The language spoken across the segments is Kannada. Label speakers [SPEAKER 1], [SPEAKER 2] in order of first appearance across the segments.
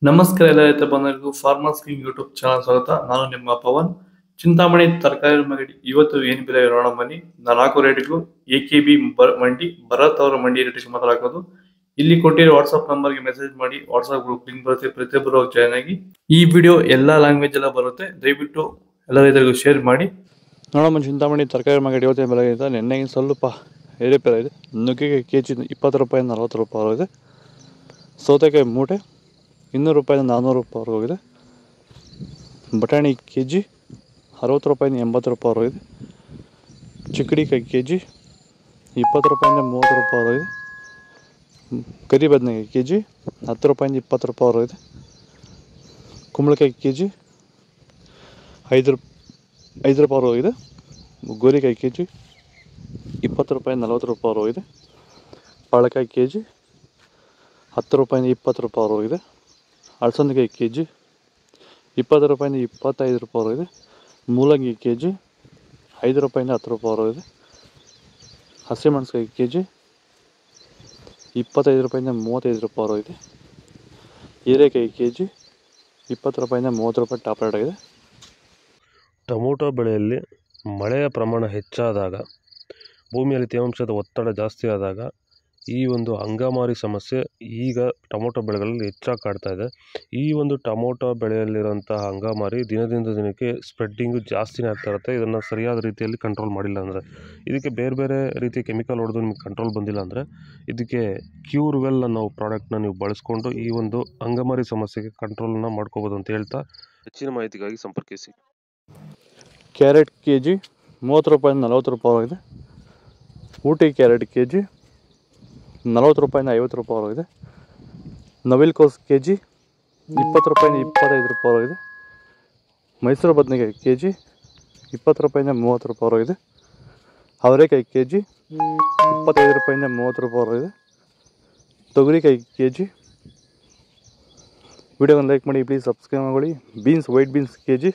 [SPEAKER 1] ನಮಸ್ಕಾರ ಎಲ್ಲ ರೈತ ಬಂಧುಗಳಿಗೂ ಫಾರ್ಮರ್ಸ್ ಕಿಂಗ್ ಯೂಟ್ಯೂಬ್ ಚಾನಲ್ ಸ್ವಾಗತ. ನಾನು ನಿಮ್ಮ ಪವನ್. ಚಿಂತಾಮಣಿ ತರಕಾರಿ ಮಂಡಿ ಇವತ್ತು ಏನು ಬೆಲೆ ನೋಡೋಣ ಬನ್ನಿ. ನಾಲ್ಕು ರೇಟ್ಗಳು AKB ಮಂಡಿ ಭರತ್ ಅವರ ಮಂಡಿ ರೇಟ್ ಮಾತ್ರ ಹಾಕೋದು. ಇಲ್ಲಿ ಕೊಟ್ಟಿರೋ ವಾಟ್ಸ್ಆಪ್ ನಂಬರ್ಗೆ ಮೆಸೇಜ್ ಮಾಡಿ. ವಾಟ್ಸ್ಆಪ್ ಗ್ರೂಪ್ ಲಿಂಕ್ ಬರುತ್ತೆ, ಪ್ರತಿಯೊಬ್ಬರು ಜಾಯ್ನ್ ಆಗಿ. ಈ ವಿಡಿಯೋ ಎಲ್ಲಾ ಲ್ಯಾಂಗ್ವೇಜ್ ಎಲ್ಲ ಬರುತ್ತೆ, ದಯವಿಟ್ಟು ಎಲ್ಲ ರೈತರಿಗೂ ಶೇರ್ ಮಾಡಿ. ನೋಡಮ್ಮ, ಚಿಂತಾಮಣಿ ತರಕಾರಿ ಮಂಡಿ ಇವತ್ತೇ ಬೆಲೆ ಇದೆ. ನೆನ್ನೆಗೆ ಸ್ವಲ್ಪ ಏರಿಪೇರ ಇದೆ. ನುಗ್ಗೆಗೆ ಕೆಜಿ 20 ರೂಪಾಯಿ 40 ರೂಪಾಯಿ ಇದೆ. ಸೌತೆಕಾಯಿ ಮೂಟೆ 200 ರೂಪಾಯಿ 400 ರೂಪಾಯಿ ಹೋಗಿದೆ. ಬಟಾಣಿ ಕೆಜಿ 60 ರೂಪಾಯಿ 80 ರೂಪಾಯಿ ಹೋಗಿದೆ. ಚಿಕ್ಕಡಿಕಾಯಿ ಕೆಜಿ 20 ರೂಪಾಯಿ 30 ರೂಪಾಯಿ ಹೋಗಿದೆ. ಕರಿ ಬದನೆಕಾಯಿ ಕೆಜಿ 10 ರೂಪಾಯಿ 20 ರೂಪಾಯಿ ಹೋಗಿದೆ. ಕುಂಬಳಕಾಯಿ ಕೆಜಿ 5 ರೂಪಾಯಿ ಹೋಗಿದೆ. ಗೋರಿಕಾಯಿ ಕೆಜಿ 20 ರೂಪಾಯಿ 40 ರೂಪಾಯಿ ಹೋಗಿದೆ. ಬಾಳೆಕಾಯಿ ಕೆಜಿ 10 ರೂಪಾಯಿ 20 ರೂಪಾಯಿ ಹೋಗಿದೆ. ಅಲಸಂದೆಕಾಯಿ ಕೆಜಿ 20 ರೂಪಾಯಿ 25 ರೂಪಾಯಿ ಹೋಗಿದೆ. ಮೂಲಂಗಿ ಕೆಜಿ 5 ರೂಪಾಯಿ 10 ರೂಪಾಯಿ ಹೋಗಿದೆ. ಹಸಿಮೆಣಸಿನಕಾಯಿ ಕೆಜಿ 25 ರೂಪಾಯಿ 35 ರೂಪಾಯಿ ಹೋಗಿದೆ. ಹೀರೆಕಾಯಿ ಕೆಜಿ 20 ರೂಪಾಯಿ 30 ರೂಪಾಯಿ ಟಾಪ್ ರೇಟ್ ಆಗಿದೆ.
[SPEAKER 2] ಟೊಮೊಟೊ ಬೆಳೆಯಲ್ಲಿ ಮಳೆಯ ಪ್ರಮಾಣ ಹೆಚ್ಚಾದಾಗ, ಭೂಮಿಯಲ್ಲಿ ತೇವಾಂಶದ ಒತ್ತಡ ಜಾಸ್ತಿ ಆದಾಗ ಈ ಒಂದು ಅಂಗಮಾರಿ ಸಮಸ್ಯೆ ಈಗ ಟೊಮೊಟೊ ಬೆಳೆಗಳಲ್ಲಿ ಹೆಚ್ಚಾಗಿ ಕಾಡ್ತಾ ಇದೆ. ಈ ಒಂದು ಟೊಮೊಟೊ ಬೆಳೆಯಲ್ಲಿರುವಂತಹ ಅಂಗಮಾರಿ ದಿನದಿಂದ ದಿನಕ್ಕೆ ಸ್ಪ್ರೆಡ್ಡಿಂಗು ಜಾಸ್ತಿನೇ ಆಗ್ತಾ ಇರುತ್ತೆ. ಇದನ್ನು ಸರಿಯಾದ ರೀತಿಯಲ್ಲಿ ಕಂಟ್ರೋಲ್ ಮಾಡಿಲ್ಲ ಅಂದರೆ, ಇದಕ್ಕೆ ಬೇರೆ ಬೇರೆ ರೀತಿಯ ಕೆಮಿಕಲ್ ಹೊಡೆದು ನಿಮಗೆ ಕಂಟ್ರೋಲ್ ಬಂದಿಲ್ಲ ಅಂದರೆ, ಇದಕ್ಕೆ ಕ್ಯೂರ್ವೆಲ್ ಅನ್ನೋ ಪ್ರಾಡಕ್ಟ್ನ ನೀವು ಬಳಸ್ಕೊಂಡು ಈ ಒಂದು ಅಂಗಮಾರಿ ಸಮಸ್ಯೆಗೆ ಕಂಟ್ರೋಲನ್ನು ಮಾಡ್ಕೋಬೋದು ಅಂತ ಹೇಳ್ತಾ, ಹೆಚ್ಚಿನ ಮಾಹಿತಿಗಾಗಿ ಸಂಪರ್ಕಿಸಿ.
[SPEAKER 1] ಕ್ಯಾರೆಟ್ ಕೆಜಿ 30 ರೂಪಾಯಿ 40 ರೂಪಾಯಿ ಇದೆ. ಊಟಿ ಕ್ಯಾರೆಟ್ ಕೆಜಿ 40 ರೂಪಾಯಿ 50 ರೂಪಾಯಿ ಇದೆ. ನವಿಲುಕೋಸು ಕೆಜಿ 20 ರೂಪಾಯಿ 25 ರೂಪಾಯಿ ಇದೆ. ಮೈಸೂರು ಬದನೆಕಾಯಿ ಕೆಜಿ 20 ರೂಪಾಯಿ 30 ರೂಪಾಯಿ ಇದೆ. ಅವರೆಕಾಯಿ ಕೆಜಿ 25 ರೂಪಾಯಿ 30 ರೂಪಾಯಿ ಇದೆ. ತೊಗರಿಕಾಯಿ ಕೆಜಿ. ವಿಡಿಯೋವನ್ನು ಲೈಕ್ ಮಾಡಿ, ಪ್ಲೀಸ್ ಸಬ್ಸ್ಕ್ರೈಬ್ ಮಾಡಿ. ಬೀನ್ಸ್, ವೈಟ್ ಬೀನ್ಸ್ ಕೆಜಿ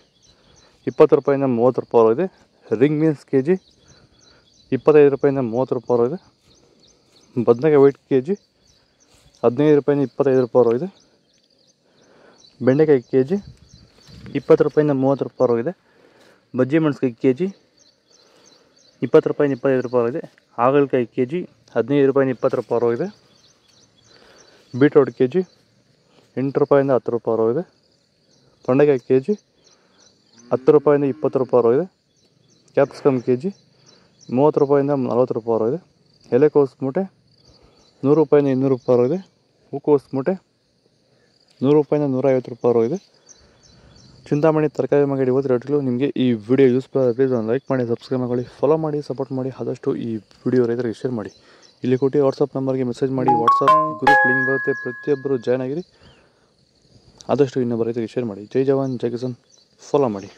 [SPEAKER 1] 20 ರೂಪಾಯಿ 30 ರೂಪಾಯಿ ಇದೆ. ರಿಂಗ್ ಬೀನ್ಸ್ ಕೆಜಿ 25 ರೂಪಾಯಿ 30 ರೂಪಾಯಿ ಇದೆ. ಬದನೆಕಾಯಿ ವೈಟ್ ಕೆಜಿ 15 ರೂಪಾಯಿ 25 ರೂಪಾಯಿ ಇದೆ. ಬೆಂಡೆಕಾಯಿ ಕೆಜಿ 20 ರೂಪಾಯಿ 30 ರೂಪಾಯಿ ಇದೆ. ಬಜ್ಜಿ ಮೆಣಸಿನಕಾಯಿ ಕೆಜಿ 20 ರೂಪಾಯಿ 25 ರೂಪಾಯಿ ಇದೆ. ಹಾಗಲಕಾಯಿ ಕೆಜಿ 15 ರೂಪಾಯಿ 20 ರೂಪಾಯಿ ಇದೆ. ಬೀಟ್ರೋಟ್ ಕೆಜಿ 8 ರೂಪಾಯಿ 10 ರೂಪಾಯಿ ಇದೆ. ತೊಂಡೆಕಾಯಿ ಕೆಜಿ 10 ರೂಪಾಯಿ 20 ರೂಪಾಯಿ ಇದೆ. ಕ್ಯಾಪ್ಸಿಕಮ್ ಕೆಜಿ 30 ರೂಪಾಯಿ 40 ರೂಪಾಯಿ ಇದೆ. ಎಲೆಕೋಸು ಮೂಟೆ 100 ರೂಪಾಯಿ 200 ರೂಪಾಯಿ ಇದೆ. ಹೂಕೋಸು ಮೂಟೆ 100 ರೂಪಾಯಿ 150 ರೂಪಾಯಿ ಇದೆ. ಚಿಂತಾಮಣಿ ತರಕಾರಿ ಮಂಡಿ ಇವತ್ತು ರೇಟ್ಗಳು. ನಿಮಗೆ ಈ ವಿಡಿಯೋ ಯೂಸ್ಫುಲ್ ಆದರೆ ಪ್ಲೀಸ್ ಒಂದು ಲೈಕ್ ಮಾಡಿ, ಸಬ್ಸ್ಕ್ರೈಬ್ ಮಾಡಿ, ಫಾಲೋ ಮಾಡಿ, ಸಪೋರ್ಟ್ ಮಾಡಿ. ಆದಷ್ಟು ಈ ವಿಡಿಯೋ ರೈತರಿಗೆ ಶೇರ್ ಮಾಡಿ. ಇಲ್ಲಿ ಕೊಟ್ಟು ವಾಟ್ಸಪ್ ನಂಬರ್ಗೆ ಮೆಸೇಜ್ ಮಾಡಿ. ವಾಟ್ಸಪ್ ಗ್ರೂಪ್ ಲಿಂಕ್ ಬರುತ್ತೆ, ಪ್ರತಿಯೊಬ್ಬರು ಜಾಯ್ನ್ ಆಗಿರಿ. ಆದಷ್ಟು ಇನ್ನೊಬ್ಬ ರೈತರಿಗೆ ಶೇರ್ ಮಾಡಿ. ಜೈ ಜವಾನ್ ಜೈ ಕಿಸಾನ್, ಫಾಲೋ ಮಾಡಿ.